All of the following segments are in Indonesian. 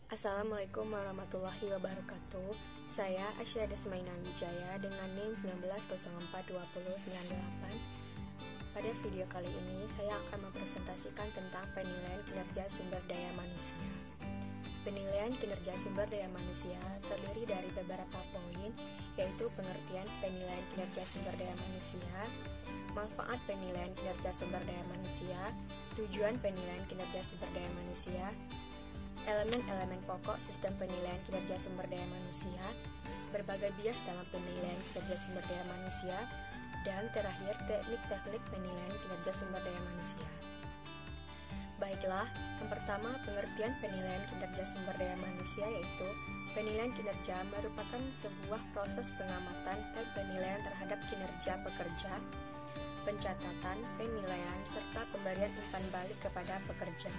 Assalamualaikum warahmatullahi wabarakatuh. Saya Asya Desmaina Wijaya dengan NIM 19042098. Pada video kali ini saya akan mempresentasikan tentang penilaian kinerja sumber daya manusia. Penilaian kinerja sumber daya manusia terdiri dari beberapa poin, yaitu pengertian penilaian kinerja sumber daya manusia, manfaat penilaian kinerja sumber daya manusia, tujuan penilaian kinerja sumber daya manusia, elemen-elemen pokok sistem penilaian kinerja sumber daya manusia, berbagai bias dalam penilaian kinerja sumber daya manusia, dan terakhir teknik-teknik penilaian kinerja sumber daya manusia. Baiklah, yang pertama pengertian penilaian kinerja sumber daya manusia yaitu penilaian kinerja merupakan sebuah proses pengamatan dan penilaian terhadap kinerja pekerja, pencatatan, penilaian, serta pemberian umpan balik kepada pekerja.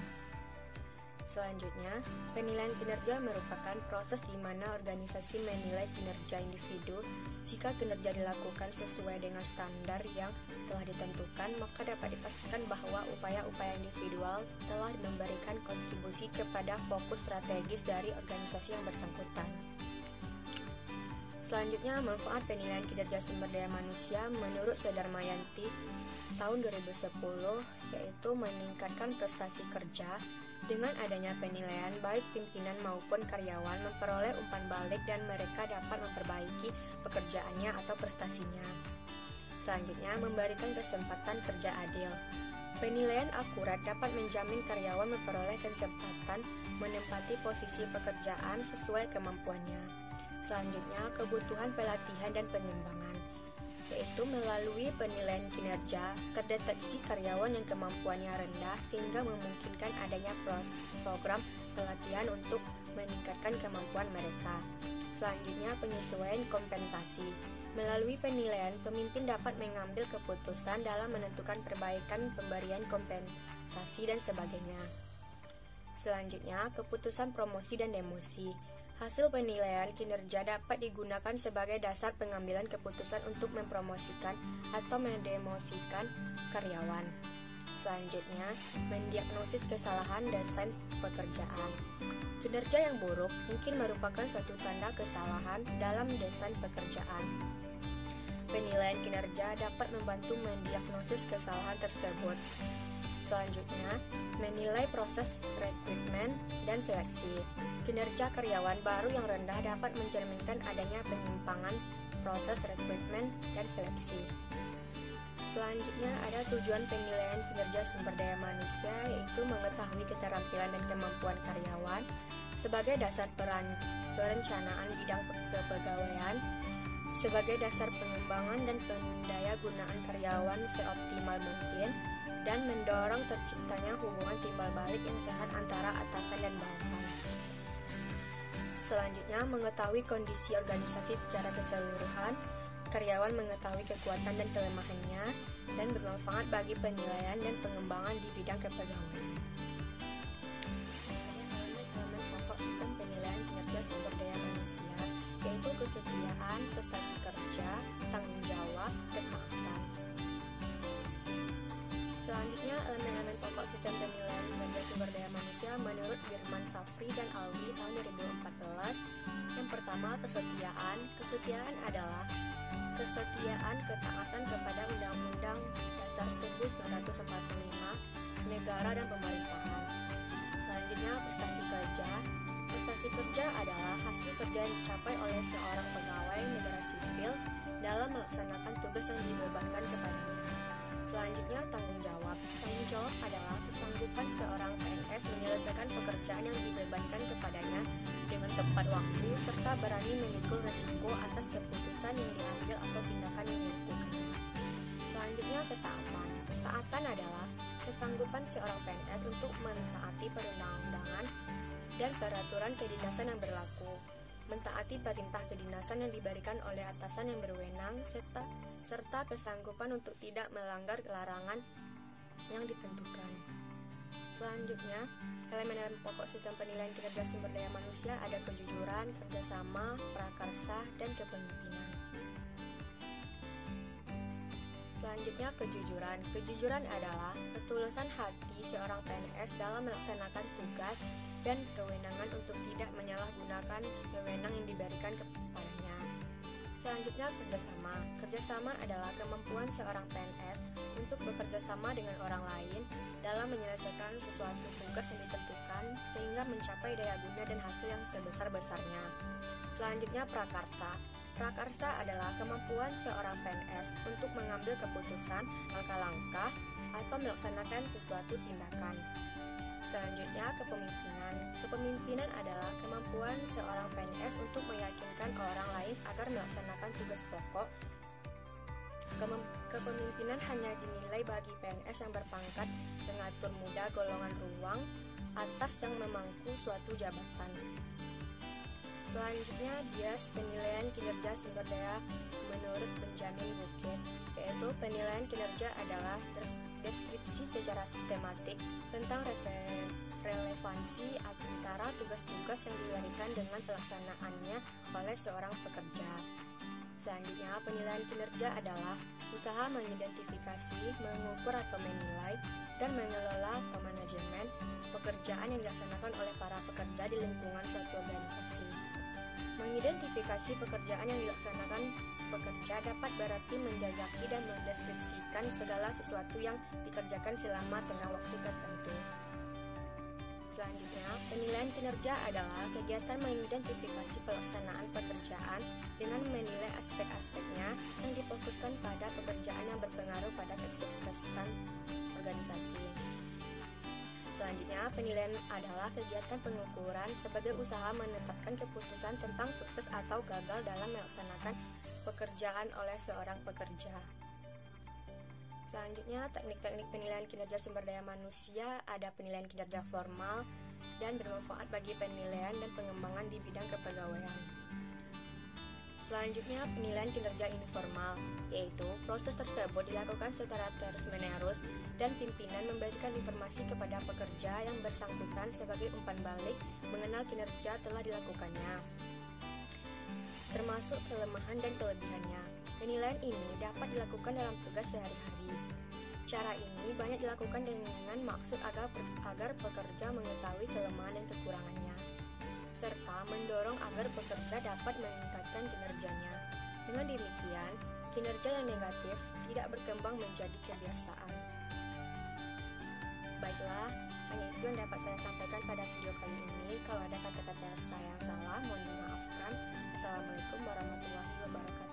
Selanjutnya, penilaian kinerja merupakan proses di mana organisasi menilai kinerja individu. Jika kinerja dilakukan sesuai dengan standar yang telah ditentukan, maka dapat dipastikan bahwa upaya-upaya individual telah memberikan kontribusi kepada fokus strategis dari organisasi yang bersangkutan. Selanjutnya, manfaat penilaian kinerja sumber daya manusia menurut Sedarmayanti tahun 2010 yaitu meningkatkan prestasi kerja. Dengan adanya penilaian, baik pimpinan maupun karyawan memperoleh umpan balik dan mereka dapat memperbaiki pekerjaannya atau prestasinya. Selanjutnya, memberikan kesempatan kerja adil. Penilaian akurat dapat menjamin karyawan memperoleh kesempatan menempati posisi pekerjaan sesuai kemampuannya. Selanjutnya, kebutuhan pelatihan dan pengembangan, yaitu melalui penilaian kinerja, terdeteksi karyawan yang kemampuannya rendah sehingga memungkinkan adanya program pelatihan untuk meningkatkan kemampuan mereka. Selanjutnya, penyesuaian kompensasi. Melalui penilaian, pemimpin dapat mengambil keputusan dalam menentukan perbaikan pemberian kompensasi dan sebagainya. Selanjutnya, keputusan promosi dan demosi. Hasil penilaian kinerja dapat digunakan sebagai dasar pengambilan keputusan untuk mempromosikan atau mendemosikan karyawan. Selanjutnya, mendiagnosis kesalahan desain pekerjaan. Kinerja yang buruk mungkin merupakan suatu tanda kesalahan dalam desain pekerjaan. Penilaian kinerja dapat membantu mendiagnosis kesalahan tersebut. Selanjutnya, menilai proses rekrutmen dan seleksi. Kinerja karyawan baru yang rendah dapat mencerminkan adanya penyimpangan proses rekrutmen dan seleksi. Selanjutnya, ada tujuan penilaian kinerja sumber daya manusia, yaitu mengetahui keterampilan dan kemampuan karyawan sebagai dasar perencanaan bidang kepegawaian, sebagai dasar pengembangan dan pendayagunaan karyawan seoptimal mungkin, dan mendorong terciptanya hubungan timbal balik yang sehat antara atasan dan bawahan. Selanjutnya, mengetahui kondisi organisasi secara keseluruhan. Karyawan mengetahui kekuatan dan kelemahannya dan bermanfaat bagi penilaian dan pengembangan di bidang kepegawaian. Elemen pokok sistem penilaian kinerja sumber daya manusia, yaitu kesetiaan, prestasi kerja, tanggung jawab, ketaatan. Selanjutnya, elemen-elemen pokok sistem penilaian kinerja sumber daya manusia menurut Birman Safri dan Alwi tahun 2014. Yang pertama, kesetiaan. Kesetiaan adalah kesetiaan ketaatan kepada Undang-Undang Dasar 1945, negara dan pemerintahan. Selanjutnya, prestasi kerja. Prestasi kerja adalah hasil kerja yang dicapai oleh seorang pegawai negara sipil dalam melaksanakan tugas yang dibebankan kepadanya. Selanjutnya, tanggung jawab. Tanggung jawab adalah kesanggupan seorang PNS menyelesaikan pekerjaan yang dibebankan kepadanya dengan tepat waktu serta berani memikul risiko atas keputusan yang diambil atau tindakan yang dilakukannya. Selanjutnya, ketaatan. Ketaatan adalah kesanggupan seorang PNS untuk mentaati perundang-undangan dan peraturan kedinasan yang berlaku, mentaati perintah kedinasan yang diberikan oleh atasan yang berwenang, serta kesanggupan untuk tidak melanggar larangan yang ditentukan. Selanjutnya, elemen-elemen pokok sistem penilaian kinerja sumber daya manusia ada kejujuran, kerjasama, prakarsa, dan kepemimpinan. Selanjutnya, kejujuran. Kejujuran adalah ketulusan hati seorang PNS dalam melaksanakan tugas dan kewenangan untuk tidak menyalahgunakan wewenang yang diberikan kepadanya. Selanjutnya, kerjasama. Kerjasama adalah kemampuan seorang PNS untuk bekerja sama dengan orang lain dalam menyelesaikan sesuatu tugas yang ditentukan sehingga mencapai daya guna dan hasil yang sebesar-besarnya. Selanjutnya, prakarsa. Prakarsa adalah kemampuan seorang PNS untuk mengambil keputusan, langkah-langkah, atau melaksanakan sesuatu tindakan. Selanjutnya, kepemimpinan. Kepemimpinan adalah kemampuan seorang PNS untuk meyakinkan orang lain agar melaksanakan tugas pokok. Kepemimpinan hanya dinilai bagi PNS yang berpangkat pengatur muda golongan ruang atas yang memangku suatu jabatan. Selanjutnya, bias penilaian kinerja sumber daya menurut Benjamin Bucket, yaitu penilaian kinerja adalah deskripsi secara sistematik tentang relevansi antara tugas-tugas yang diberikan dengan pelaksanaannya oleh seorang pekerja. Selanjutnya, penilaian kinerja adalah usaha mengidentifikasi, mengukur atau menilai, dan mengelola atau manajemen pekerjaan yang dilaksanakan oleh para pekerja di lingkungan suatu organisasi. Mengidentifikasi pekerjaan yang dilaksanakan pekerja dapat berarti menjajaki dan mendeskripsikan segala sesuatu yang dikerjakan selama tengah waktu tertentu. Selanjutnya, penilaian kinerja adalah kegiatan mengidentifikasi pelaksanaan pekerjaan dengan menilai aspek-aspeknya yang difokuskan pada pekerjaan yang berpengaruh pada kesuksesan organisasi. Selanjutnya, penilaian adalah kegiatan pengukuran sebagai usaha menetapkan keputusan tentang sukses atau gagal dalam melaksanakan pekerjaan oleh seorang pekerja. Selanjutnya, teknik-teknik penilaian kinerja sumber daya manusia ada penilaian kinerja formal dan bermanfaat bagi penilaian dan pengembangan di bidang kepegawaian. Selanjutnya, penilaian kinerja informal, yaitu proses tersebut dilakukan secara terus-menerus dan pimpinan memberikan informasi kepada pekerja yang bersangkutan sebagai umpan balik mengenal kinerja telah dilakukannya, termasuk kelemahan dan kelebihannya. Penilaian ini dapat dilakukan dalam tugas sehari-hari. Cara ini banyak dilakukan dengan maksud agar pekerja mengetahui kelemahan dan kekurangannya, serta mendorong agar pekerja dapat meningkatkan kinerjanya. Dengan demikian, kinerja yang negatif tidak berkembang menjadi kebiasaan. Baiklah, hanya itu yang dapat saya sampaikan pada video kali ini. Kalau ada kata-kata saya yang salah, mohon dimaafkan. Assalamualaikum warahmatullahi wabarakatuh.